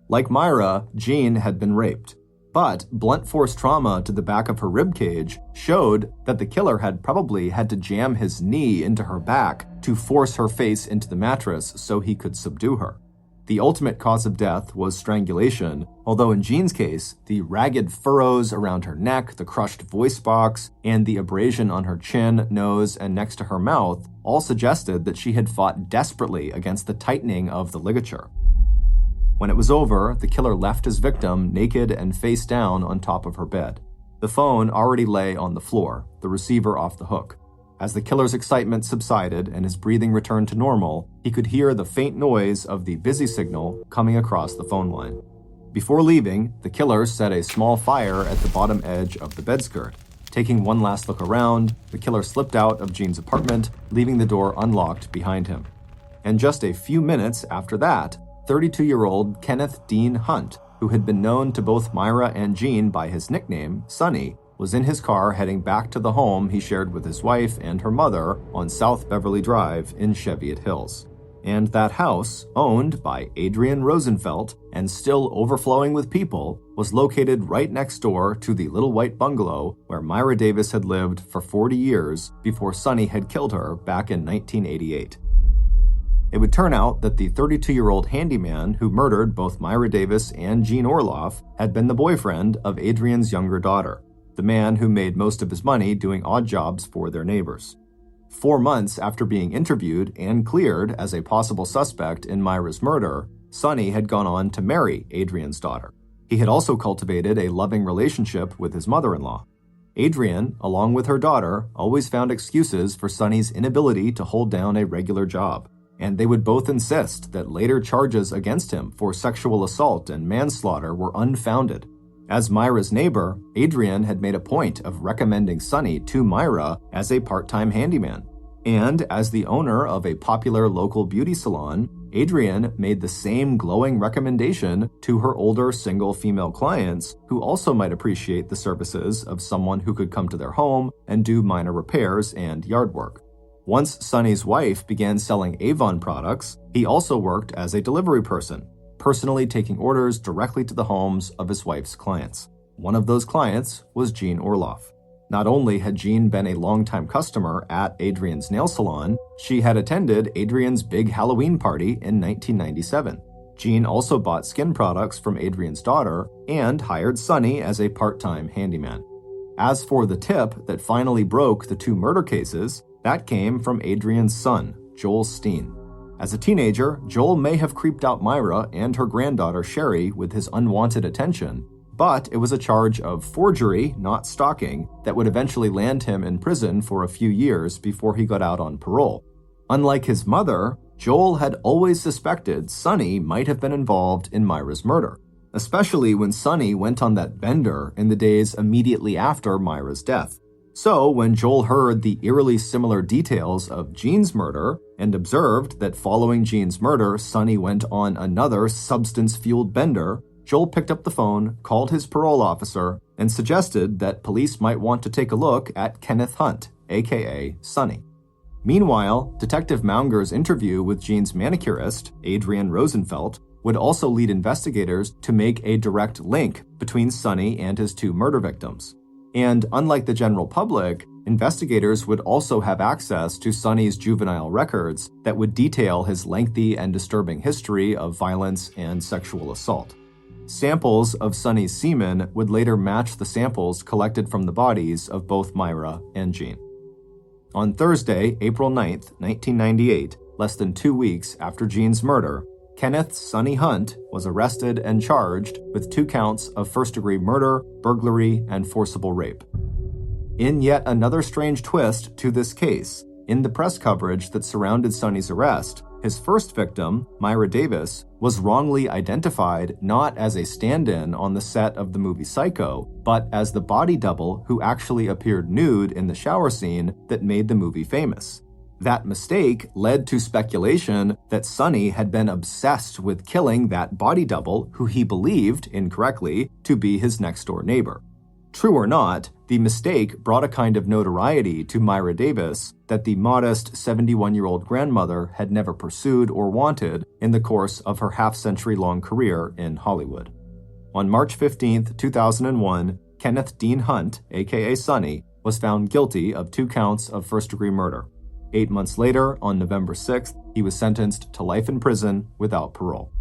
A: Like Myra, Jean had been raped. But blunt force trauma to the back of her ribcage showed that the killer had probably had to jam his knee into her back to force her face into the mattress so he could subdue her. The ultimate cause of death was strangulation, although in Jean's case, the ragged furrows around her neck, the crushed voice box, and the abrasion on her chin, nose, and next to her mouth all suggested that she had fought desperately against the tightening of the ligature. When it was over, the killer left his victim naked and face down on top of her bed. The phone already lay on the floor, the receiver off the hook. As the killer's excitement subsided and his breathing returned to normal, he could hear the faint noise of the busy signal coming across the phone line. Before leaving, the killer set a small fire at the bottom edge of the bedskirt. Taking one last look around, the killer slipped out of Jean's apartment, leaving the door unlocked behind him. And just a few minutes after that, 32-year-old Kenneth Dean Hunt, who had been known to both Myra and Jean by his nickname, Sonny, was in his car heading back to the home he shared with his wife and her mother on South Beverly Drive in Cheviot Hills. And that house, owned by Adrian Rosenfeld and still overflowing with people, was located right next door to the little white bungalow where Myra Davis had lived for 40 years before Sonny had killed her back in 1988. It would turn out that the 32-year-old handyman who murdered both Myra Davis and Jean Orloff had been the boyfriend of Adrian's younger daughter, the man who made most of his money doing odd jobs for their neighbors. 4 months after being interviewed and cleared as a possible suspect in Myra's murder, Sonny had gone on to marry Adrian's daughter. He had also cultivated a loving relationship with his mother-in-law. Adrian, along with her daughter, always found excuses for Sonny's inability to hold down a regular job, and they would both insist that later charges against him for sexual assault and manslaughter were unfounded. As Myra's neighbor, Adrian had made a point of recommending Sonny to Myra as a part-time handyman. And as the owner of a popular local beauty salon, Adrian made the same glowing recommendation to her older single female clients who also might appreciate the services of someone who could come to their home and do minor repairs and yard work. Once Sonny's wife began selling Avon products, he also worked as a delivery person, personally taking orders directly to the homes of his wife's clients. One of those clients was Jean Orloff. Not only had Jean been a longtime customer at Adrian's nail salon, she had attended Adrian's big Halloween party in 1997. Jean also bought skin products from Adrian's daughter and hired Sonny as a part-time handyman. As for the tip that finally broke the 2 murder cases, that came from Adrian's son, Joel Steen. As a teenager, Joel may have creeped out Myra and her granddaughter Sherry with his unwanted attention, but it was a charge of forgery, not stalking, that would eventually land him in prison for a few years before he got out on parole. Unlike his mother, Joel had always suspected Sonny might have been involved in Myra's murder, especially when Sonny went on that bender in the days immediately after Myra's death. So, when Joel heard the eerily similar details of Jean's murder and observed that following Jean's murder, Sonny went on another substance-fueled bender, Joel picked up the phone, called his parole officer, and suggested that police might want to take a look at Kenneth Hunt, aka Sonny. Meanwhile, Detective Maunger's interview with Jean's manicurist, Adrian Rosenfeld, would also lead investigators to make a direct link between Sonny and his 2 murder victims. And unlike the general public, investigators would also have access to Sonny's juvenile records that would detail his lengthy and disturbing history of violence and sexual assault. Samples of Sonny's semen would later match the samples collected from the bodies of both Myra and Jean. On Thursday, April 9, 1998, less than 2 weeks after Jean's murder, Kenneth Sonny Hunt was arrested and charged with 2 counts of first-degree murder, burglary, and forcible rape. In yet another strange twist to this case, in the press coverage that surrounded Sonny's arrest, His first victim, Myra Davis, was wrongly identified not as a stand-in on the set of the movie Psycho, but as the body double who actually appeared nude in the shower scene that made the movie famous. That mistake led to speculation that Sonny had been obsessed with killing that body double who he believed, incorrectly, to be his next-door neighbor. True or not, the mistake brought a kind of notoriety to Myra Davis that the modest 71-year-old grandmother had never pursued or wanted in the course of her half-century-long career in Hollywood. On March 15, 2001, Kenneth Dean Hunt, aka Sonny, was found guilty of 2 counts of first-degree murder. 8 months later, on November 6th, he was sentenced to life in prison without parole.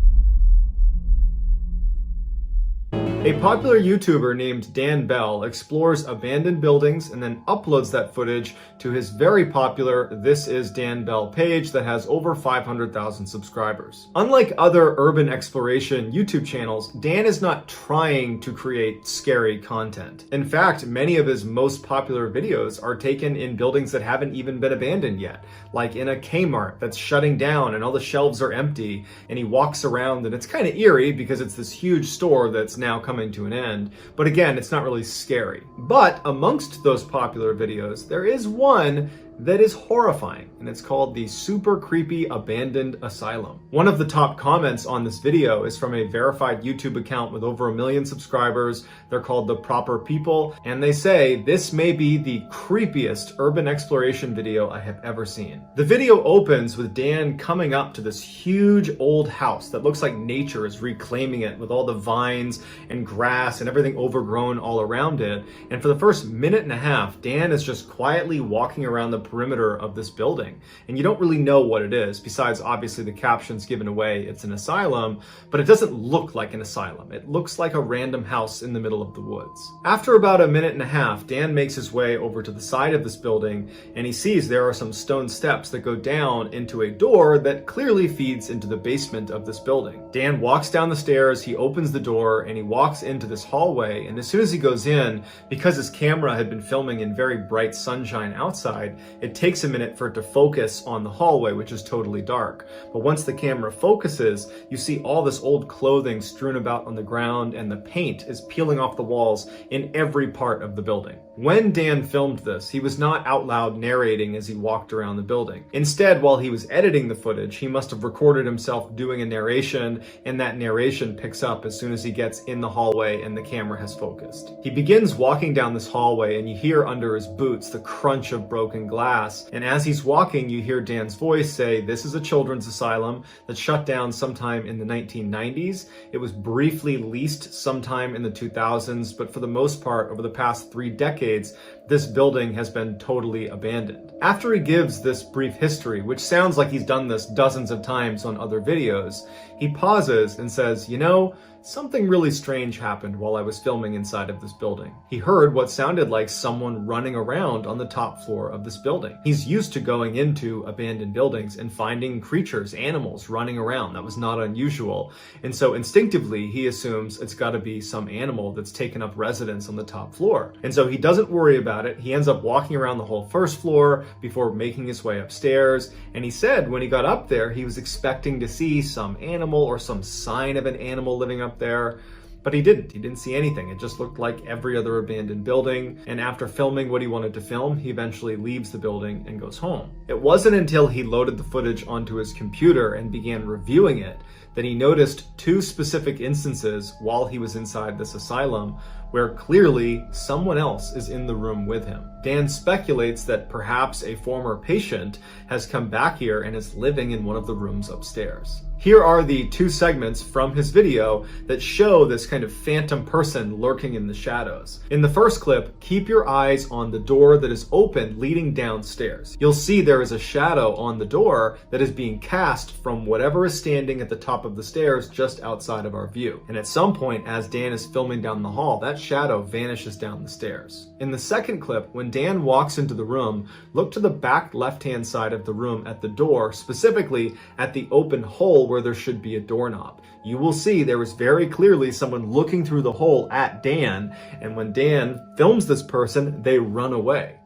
A: A popular YouTuber named Dan Bell explores abandoned buildings and then uploads that footage to his very popular This Is Dan Bell page that has over 500,000 subscribers. Unlike other urban exploration YouTube channels, Dan is not trying to create scary content. In fact, many of his most popular videos are taken in buildings that haven't even been abandoned yet, like in a Kmart that's shutting down and all the shelves are empty, and he walks around and it's kind of eerie because it's this huge store that's now coming to an end. But again, it's not really scary. But amongst those popular videos, there is one that is horrifying, and it's called the Super Creepy Abandoned Asylum. One of the top comments on this video is from a verified YouTube account with over 1 million subscribers. They're called The Proper People, and they say, "This may be the creepiest urban exploration video I have ever seen." The video opens with Dan coming up to this huge old house that looks like nature is reclaiming it with all the vines and grass and everything overgrown all around it. And for the first minute and a half, Dan is just quietly walking around the perimeter of this building, and you don't really know what it is, besides obviously the captions given away it's an asylum, but it doesn't look like an asylum. It looks like a random house in the middle of the woods. After about 1.5 minutes, Dan makes his way over to the side of this building, and he sees there are some stone steps that go down into a door that clearly feeds into the basement of this building. Dan walks down the stairs, he opens the door, and he walks into this hallway, and as soon as he goes in, because his camera had been filming in very bright sunshine outside, it takes a minute for it to focus on the hallway, which is totally dark. But once the camera focuses, you see all this old clothing strewn about on the ground, and the paint is peeling off the walls in every part of the building. When Dan filmed this, he was not out loud narrating as he walked around the building. Instead, while he was editing the footage, he must have recorded himself doing a narration, and that narration picks up as soon as he gets in the hallway and the camera has focused. He begins walking down this hallway, and you hear under his boots the crunch of broken glass. And as he's walking, you hear Dan's voice say, "This is a children's asylum that shut down sometime in the 1990s. It was briefly leased sometime in the 2000s, but for the most part, over the past 3 decades, this building has been totally abandoned." After he gives this brief history, which sounds like he's done this dozens of times on other videos, he pauses and says, "You know, something really strange happened while I was filming inside of this building." He heard what sounded like someone running around on the top floor of this building. He's used to going into abandoned buildings and finding creatures, animals running around. That was not unusual. And so instinctively, he assumes it's got to be some animal that's taken up residence on the top floor. And so he doesn't worry about it. He ends up walking around the whole first floor before making his way upstairs. And he said when he got up there, he was expecting to see some animal or some sign of an animal living up there, but he didn't. He didn't see anything. It just looked like every other abandoned building, and after filming what he wanted to film, he eventually leaves the building and goes home. It wasn't until he loaded the footage onto his computer and began reviewing it that he noticed 2 specific instances while he was inside this asylum where clearly someone else is in the room with him. Dan speculates that perhaps a former patient has come back here and is living in one of the rooms upstairs. Here are the 2 segments from his video that show this kind of phantom person lurking in the shadows. In the first clip, keep your eyes on the door that is open leading downstairs. You'll see there is a shadow on the door that is being cast from whatever is standing at the top of the stairs just outside of our view. And at some point, as Dan is filming down the hall, that shadow vanishes down the stairs. In the second clip, when Dan walks into the room, look to the back left-hand side of the room at the door, specifically at the open hole where there should be a doorknob. You will see there is very clearly someone looking through the hole at Dan, and when Dan films this person, they run away.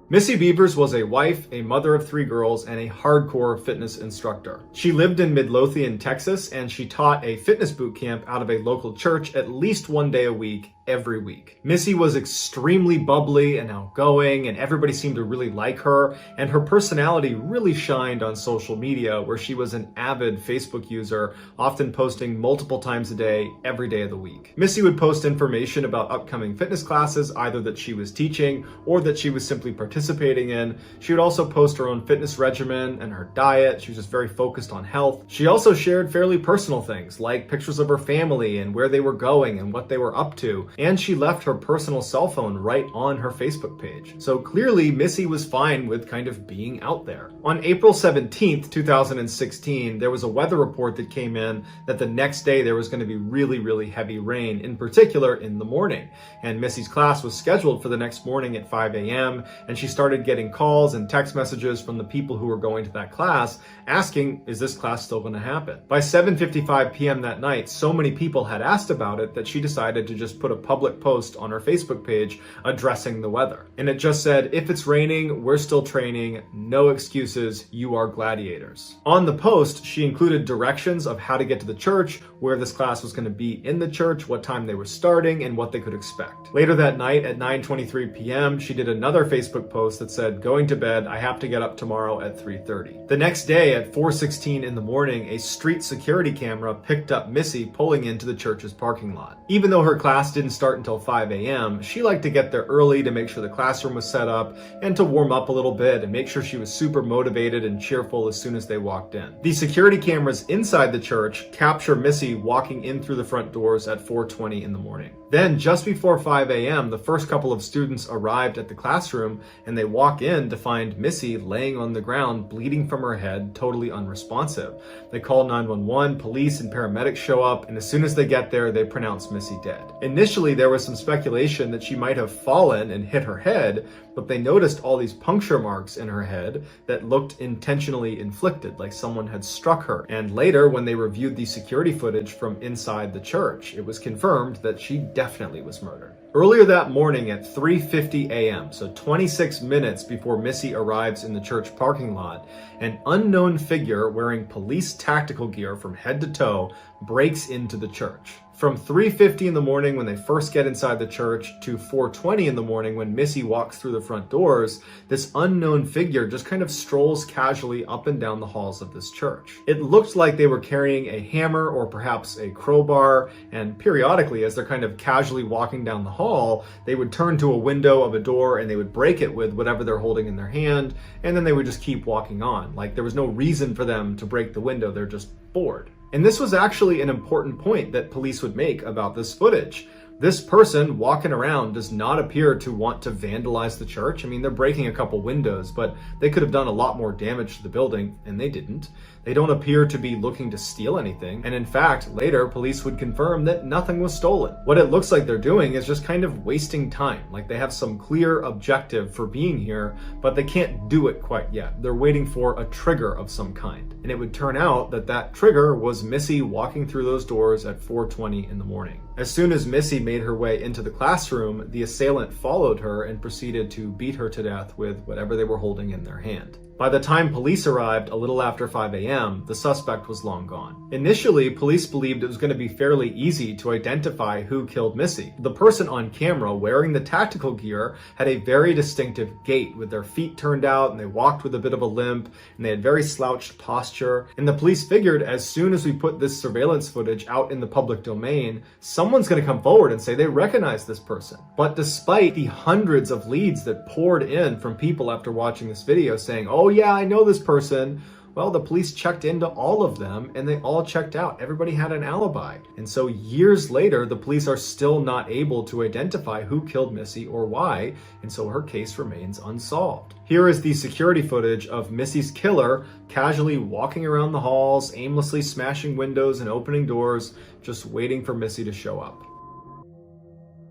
A: Missy Beavers was a wife, a mother of 3 girls, and a hardcore fitness instructor. She lived in Midlothian, Texas, and she taught a fitness boot camp out of a local church at least 1 day a week, every week. Missy was extremely bubbly and outgoing, and everybody seemed to really like her, and her personality really shined on social media, where she was an avid Facebook user, often posting multiple times a day, every day of the week. Missy would post information about upcoming fitness classes, either that she was teaching or that she was simply participating in. She would also post her own fitness regimen and her diet. She was just very focused on health. She also shared fairly personal things, like pictures of her family and where they were going and what they were up to. And she left her personal cell phone right on her Facebook page. So clearly, Missy was fine with kind of being out there. On April 17th, 2016, there was a weather report that came in that the next day there was going to be really, really heavy rain, in particular in the morning. And Missy's class was scheduled for the next morning at 5 a.m. and she started getting calls and text messages from the people who were going to that class asking, is this class still going to happen? By 7:55 p.m. that night, so many people had asked about it that she decided to just put a public post on her Facebook page addressing the weather. And it just said, if it's raining, we're still training, no excuses, you are gladiators. On the post, she included directions of how to get to the church, where this class was going to be in the church, what time they were starting, and what they could expect. Later that night at 9:23 p.m., she did another Facebook post that said, going to bed, I have to get up tomorrow at 3:30. The next day at 4:16 in the morning, a street security camera picked up Missy pulling into the church's parking lot. Even though her class didn't start until 5 a.m., she liked to get there early to make sure the classroom was set up and to warm up a little bit and make sure she was super motivated and cheerful as soon as they walked in. The security cameras inside the church capture Missy walking in through the front doors at 4:20 in the morning. Then, just before 5 a.m., the first couple of students arrived at the classroom and they walk in to find Missy laying on the ground, bleeding from her head, totally unresponsive. They call 911, police and paramedics show up, and as soon as they get there, they pronounce Missy dead. Initially, there was some speculation that she might have fallen and hit her head, but they noticed all these puncture marks in her head that looked intentionally inflicted, like someone had struck her. And later, when they reviewed the security footage from inside the church, it was confirmed that she definitely was murdered. Earlier that morning at 3:50 a.m., so 26 minutes before Missy arrives in the church parking lot, an unknown figure wearing police tactical gear from head to toe breaks into the church. From 3:50 in the morning when they first get inside the church to 4:20 in the morning when Missy walks through the front doors, this unknown figure just kind of strolls casually up and down the halls of this church. It looked like they were carrying a hammer or perhaps a crowbar, and periodically as they're kind of casually walking down the hall, they would turn to a window of a door and they would break it with whatever they're holding in their hand, and then they would just keep walking on. Like there was no reason for them to break the window, they're just bored. And this was actually an important point that police would make about this footage. This person walking around does not appear to want to vandalize the church. I mean, they're breaking a couple windows, but they could have done a lot more damage to the building, and they didn't. They don't appear to be looking to steal anything. And in fact, later, police would confirm that nothing was stolen. What it looks like they're doing is just kind of wasting time. Like they have some clear objective for being here, but they can't do it quite yet. They're waiting for a trigger of some kind. And it would turn out that that trigger was Missy walking through those doors at 4:20 in the morning. As soon as Missy made her way into the classroom, the assailant followed her and proceeded to beat her to death with whatever they were holding in their hand. By the time police arrived a little after 5 a.m., the suspect was long gone. Initially, police believed it was going to be fairly easy to identify who killed Missy. The person on camera wearing the tactical gear had a very distinctive gait with their feet turned out and they walked with a bit of a limp and they had very slouched posture. And the police figured as soon as we put this surveillance footage out in the public domain, someone's going to come forward and say they recognize this person. But despite the hundreds of leads that poured in from people after watching this video saying, oh yeah, I know this person, well, the police checked into all of them and they all checked out. Everybody had an alibi. And so years later, the police are still not able to identify who killed Missy or why, and so her case remains unsolved. Here is the security footage of Missy's killer casually walking around the halls, aimlessly smashing windows and opening doors, just waiting for Missy to show up.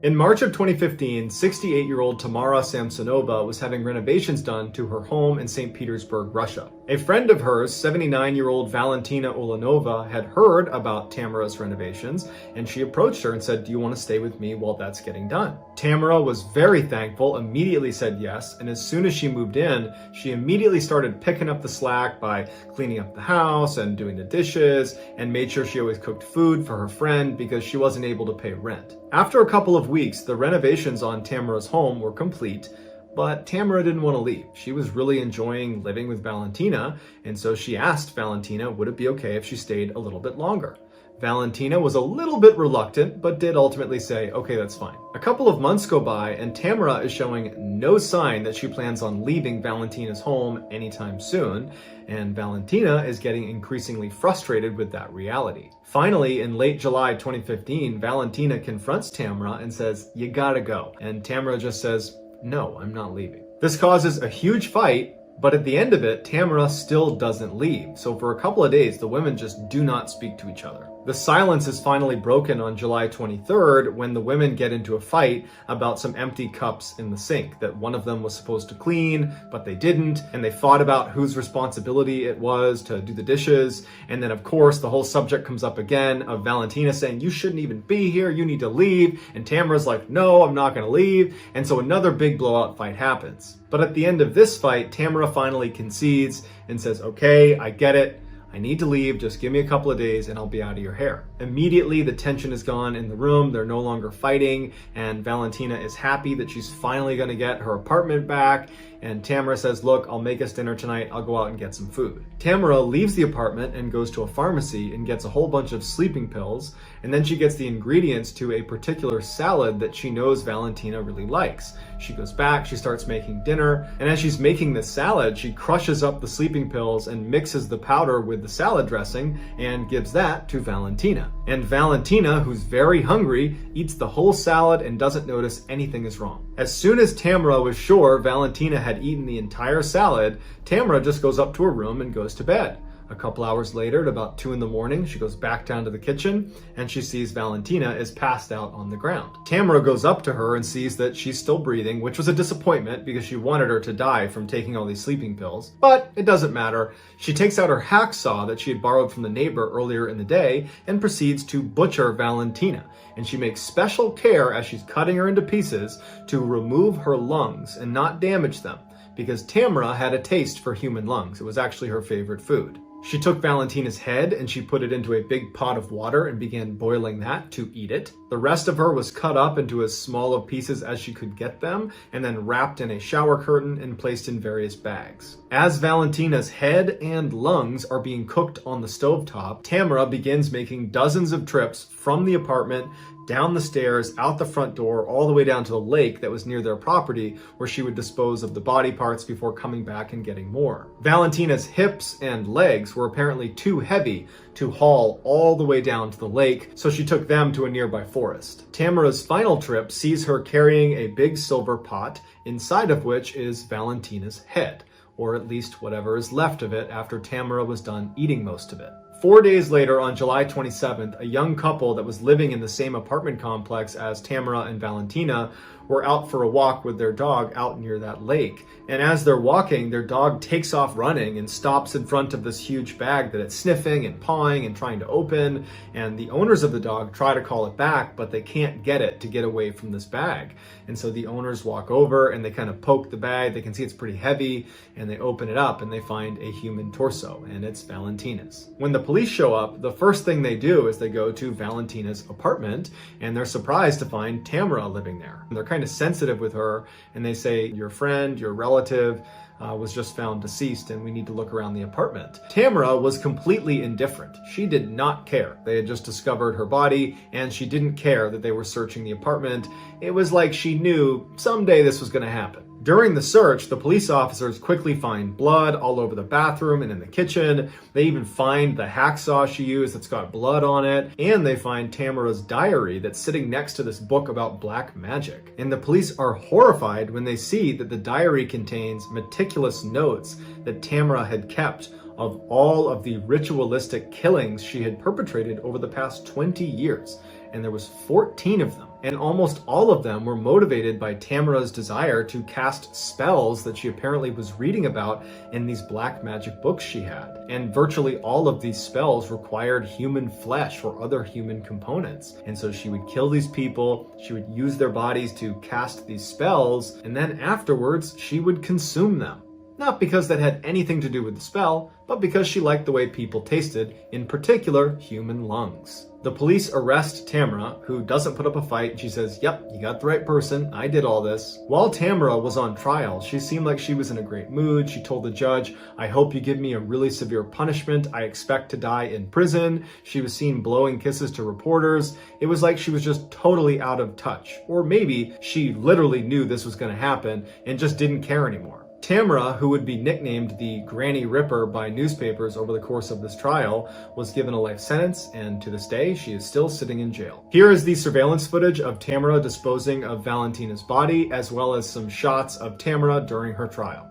A: In March of 2015, 68-year-old Tamara Samsonova was having renovations done to her home in St. Petersburg, Russia. A friend of hers, 79-year-old Valentina Ulanova, had heard about Tamara's renovations, and she approached her and said, "Do you want to stay with me while that's getting done?" Tamara was very thankful, immediately said yes, and as soon as she moved in, she immediately started picking up the slack by cleaning up the house and doing the dishes, and made sure she always cooked food for her friend because she wasn't able to pay rent. After a couple of weeks, the renovations on Tamara's home were complete, but Tamara didn't want to leave. She was really enjoying living with Valentina, and so she asked Valentina would it be okay if she stayed a little bit longer. Valentina was a little bit reluctant, but did ultimately say, okay, that's fine. A couple of months go by, and Tamara is showing no sign that she plans on leaving Valentina's home anytime soon, and Valentina is getting increasingly frustrated with that reality. Finally, in late July 2015, Valentina confronts Tamara and says, "You gotta go." And Tamara just says, "No, I'm not leaving." This causes a huge fight, but at the end of it, Tamara still doesn't leave. So for a couple of days, the women just do not speak to each other. The silence is finally broken on July 23rd when the women get into a fight about some empty cups in the sink that one of them was supposed to clean, but they didn't, and they fought about whose responsibility it was to do the dishes. And then of course, the whole subject comes up again of Valentina saying, "You shouldn't even be here, you need to leave." And Tamara's like, "No, I'm not gonna leave." And so another big blowout fight happens. But at the end of this fight, Tamara finally concedes and says, "Okay, I get it. I need to leave, just give me a couple of days and I'll be out of your hair." Immediately, the tension is gone in the room, they're no longer fighting, and Valentina is happy that she's finally gonna get her apartment back, and Tamara says, "Look, I'll make us dinner tonight, I'll go out and get some food." Tamara leaves the apartment and goes to a pharmacy and gets a whole bunch of sleeping pills, and then she gets the ingredients to a particular salad that she knows Valentina really likes. She goes back, she starts making dinner, and as she's making this salad, she crushes up the sleeping pills and mixes the powder with the salad dressing and gives that to Valentina. And Valentina, who's very hungry, eats the whole salad and doesn't notice anything is wrong. As soon as Tamara was sure Valentina had eaten the entire salad, Tamara just goes up to her room and goes to bed. A couple hours later, at about 2 a.m, she goes back down to the kitchen and she sees Valentina is passed out on the ground. Tamara goes up to her and sees that she's still breathing, which was a disappointment because she wanted her to die from taking all these sleeping pills. But it doesn't matter. She takes out her hacksaw that she had borrowed from the neighbor earlier in the day and proceeds to butcher Valentina. And she makes special care as she's cutting her into pieces to remove her lungs and not damage them, because Tamara had a taste for human lungs. It was actually her favorite food. She took Valentina's head and she put it into a big pot of water and began boiling that to eat it. The rest of her was cut up into as small of pieces as she could get them and then wrapped in a shower curtain and placed in various bags. As Valentina's head and lungs are being cooked on the stovetop, Tamara begins making dozens of trips from the apartment down the stairs, out the front door, all the way down to the lake that was near their property, where she would dispose of the body parts before coming back and getting more. Valentina's hips and legs were apparently too heavy to haul all the way down to the lake, so she took them to a nearby forest. Tamara's final trip sees her carrying a big silver pot, inside of which is Valentina's head, or at least whatever is left of it after Tamara was done eating most of it. 4 days later, on July 27th, a young couple that was living in the same apartment complex as Tamara and Valentina were out for a walk with their dog out near that lake. And as they're walking, their dog takes off running and stops in front of this huge bag that it's sniffing and pawing and trying to open. And the owners of the dog try to call it back, but they can't get it to get away from this bag. And so the owners walk over and they kind of poke the bag. They can see it's pretty heavy, and they open it up and they find a human torso, and it's Valentina's. When the police show up, the first thing they do is they go to Valentina's apartment, and they're surprised to find Tamara living there. They're kind of sensitive with her, and they say, "Your friend, your relative was just found deceased, and we need to look around the apartment." Tamara was completely indifferent. She did not care. They had just discovered her body, and she didn't care that they were searching the apartment. It was like she knew someday this was going to happen. During the search, the police officers quickly find blood all over the bathroom and in the kitchen. They even find the hacksaw she used that's got blood on it, and they find Tamara's diary that's sitting next to this book about black magic. And the police are horrified when they see that the diary contains meticulous notes that Tamara had kept of all of the ritualistic killings she had perpetrated over the past 20 years. And there was 14 of them. And almost all of them were motivated by Tamara's desire to cast spells that she apparently was reading about in these black magic books she had. And virtually all of these spells required human flesh or other human components. And so she would kill these people, she would use their bodies to cast these spells, and then afterwards she would consume them. Not because that had anything to do with the spell, but because she liked the way people tasted, in particular, human lungs. The police arrest Tamara, who doesn't put up a fight. She says, "Yep, you got the right person. I did all this." While Tamara was on trial, she seemed like she was in a great mood. She told the judge, "I hope you give me a really severe punishment. I expect to die in prison." She was seen blowing kisses to reporters. It was like she was just totally out of touch. Or maybe she literally knew this was going to happen and just didn't care anymore. Tamara, who would be nicknamed the Granny Ripper by newspapers over the course of this trial, was given a life sentence, and to this day, she is still sitting in jail. Here is the surveillance footage of Tamara disposing of Valentina's body, as well as some shots of Tamara during her trial.